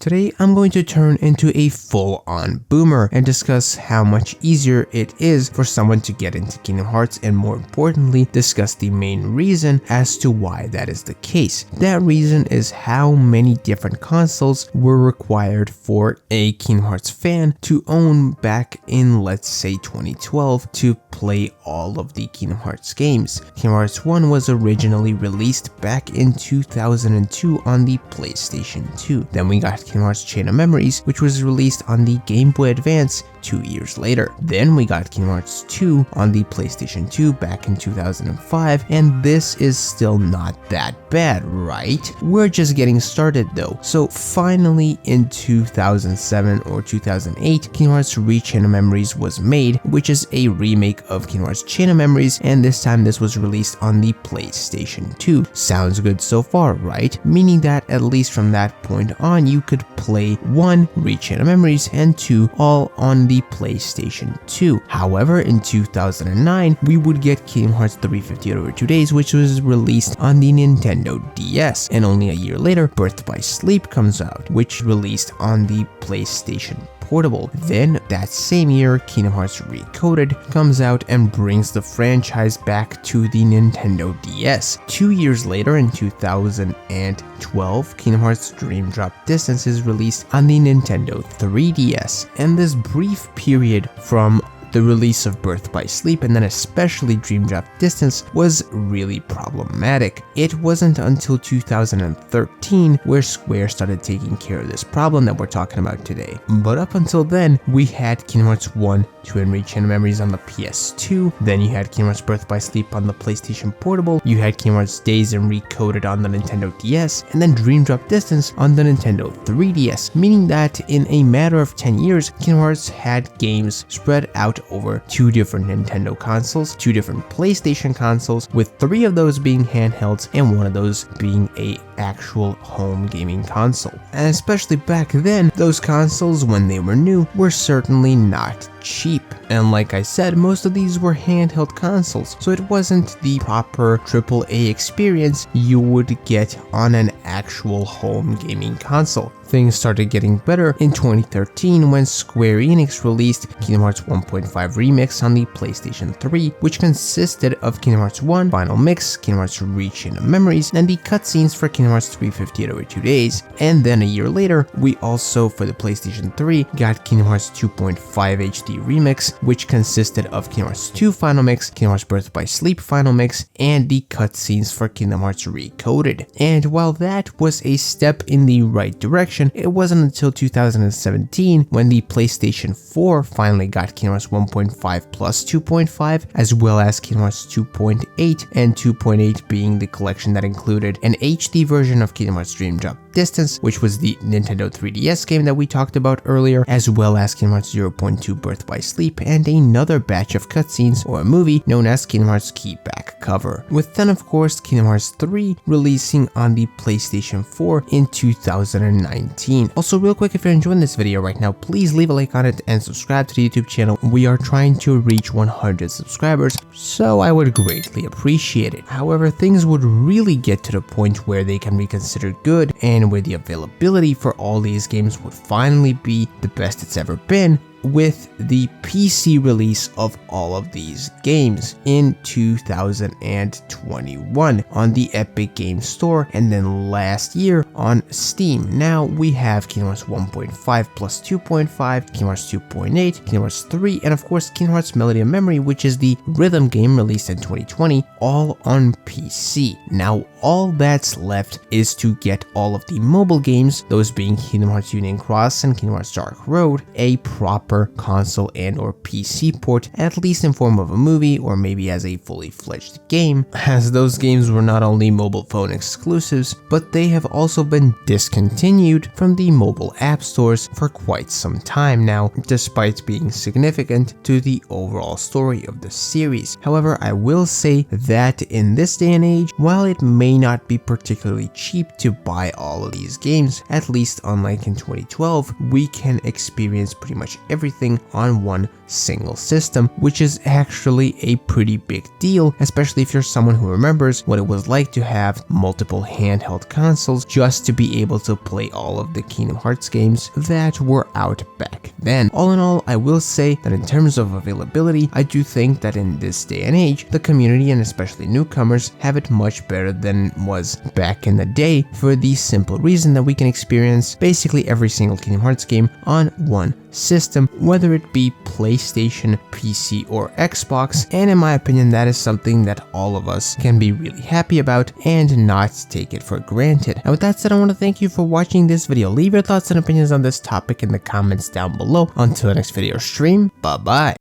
Today, I'm going to turn into a full-on boomer and discuss how much easier it is for someone to get into Kingdom Hearts, and more importantly, discuss the main reason as to why that is the case. That reason is how many different consoles were required for a Kingdom Hearts fan to own back in, let's say, 2012 to play all of the Kingdom Hearts games. Kingdom Hearts 1 was originally released back in 2002 on the PlayStation 2. Then we got Kingdom Hearts Chain of Memories, which was released on the Game Boy Advance 2 years later. Then we got Kingdom Hearts 2 on the PlayStation 2 back in 2005, and this is still not that bad, right? We're just getting started though. So finally in 2007 or 2008, Kingdom Hearts Chain of Memories was made, which is a remake of Kingdom Hearts Chain of Memories, and this time this was released on the PlayStation 2. Sounds good so far, right? Meaning that at least from that point on, you could play 1 Chain of Memories and 2 all on the PlayStation 2. However, in 2009, we would get Kingdom Hearts 358 Over 2 Days, which was released on the Nintendo DS, and only a year later, Birth by Sleep comes out, which released on the PlayStation Portable. Then that same year, Kingdom Hearts Recoded comes out and brings the franchise back to the Nintendo DS. 2 years later, in 2012, Kingdom Hearts Dream Drop Distance is released on the Nintendo 3DS, and this brief period from the release of Birth by Sleep and then especially Dream Drop Distance was really problematic. It wasn't until 2013 where Square started taking care of this problem that we're talking about today. But up until then, we had Kingdom Hearts 1, 2, and Chain of Memories on the PS2, then you had Kingdom Hearts Birth by Sleep on the PlayStation Portable, you had Kingdom Hearts Days and Recoded on the Nintendo DS, and then Dream Drop Distance on the Nintendo 3DS, meaning that in a matter of 10 years, Kingdom Hearts had games spread out over 2 different Nintendo consoles, 2 different PlayStation consoles, with 3 of those being handhelds and 1 of those being a actual home gaming console. And especially back then, those consoles, when they were new, were certainly not cheap. And like I said, most of these were handheld consoles, so it wasn't the proper AAA experience you would get on an actual home gaming console. Things started getting better in 2013 when Square Enix released Kingdom Hearts 1.5 Remix on the PlayStation 3, which consisted of Kingdom Hearts 1 Final Mix, Kingdom Hearts Chain of Memories, and the cutscenes for Kingdom Hearts 358 Over 2 Days. And then a year later, we also, for the PlayStation 3, got Kingdom Hearts 2.5 HD Remix, which consisted of Kingdom Hearts 2 Final Mix, Kingdom Hearts Birth by Sleep Final Mix, and the cutscenes for Kingdom Hearts Recoded. And while that was a step in the right direction, it wasn't until 2017 when the PlayStation 4 finally got Kingdom Hearts 1.5 plus 2.5, as well as Kingdom Hearts 2.8, and 2.8 being the collection that included an HD version of Kingdom Hearts Dream Drop Distance, which was the Nintendo 3DS game that we talked about earlier, as well as Kingdom Hearts 0.2 Birth by Sleep, and another batch of cutscenes or a movie known as Kingdom Hearts Key Back Cover. With then of course Kingdom Hearts 3 releasing on the PlayStation 4 in 2019. Also real quick, if you're enjoying this video right now, please leave a like on it and subscribe to the YouTube channel. We are trying to reach 100 subscribers, so I would greatly appreciate it. However, things would really get to the point where they can be considered good and where the availability for all these games would finally be the best it's ever been, with the PC release of all of these games in 2021 on the Epic Games Store, and then last year on Steam. Now we have Kingdom Hearts 1.5 plus 2.5, Kingdom Hearts 2.8, Kingdom Hearts 3, and of course Kingdom Hearts Melody of Memory, which is the rhythm game released in 2020, all on PC. Now all that's left is to get all of the mobile games, those being Kingdom Hearts Union Cross and Kingdom Hearts Dark Road, a proper console and or PC port, at least in form of a movie or maybe as a fully fledged game, as those games were not only mobile phone exclusives, but they have also been discontinued from the mobile app stores for quite some time now, despite being significant to the overall story of the series. However, I will say that in this day and age, while it may not be particularly cheap to buy all of these games, at least unlike in 2012, we can experience pretty much every everything on one single system, which is actually a pretty big deal, especially if you're someone who remembers what it was like to have multiple handheld consoles just to be able to play all of the Kingdom Hearts games that were out back then. All in all, I will say that in terms of availability, I do think that in this day and age, the community and especially newcomers have it much better than was back in the day, for the simple reason that we can experience basically every single Kingdom Hearts game on one system, whether it be PlayStation, PC, or Xbox, and in my opinion that is something that all of us can be really happy about and not take it for granted. And with that said, I want to thank you for watching this video. Leave your thoughts and opinions on this topic in the comments down below. Until the next video stream, bye bye.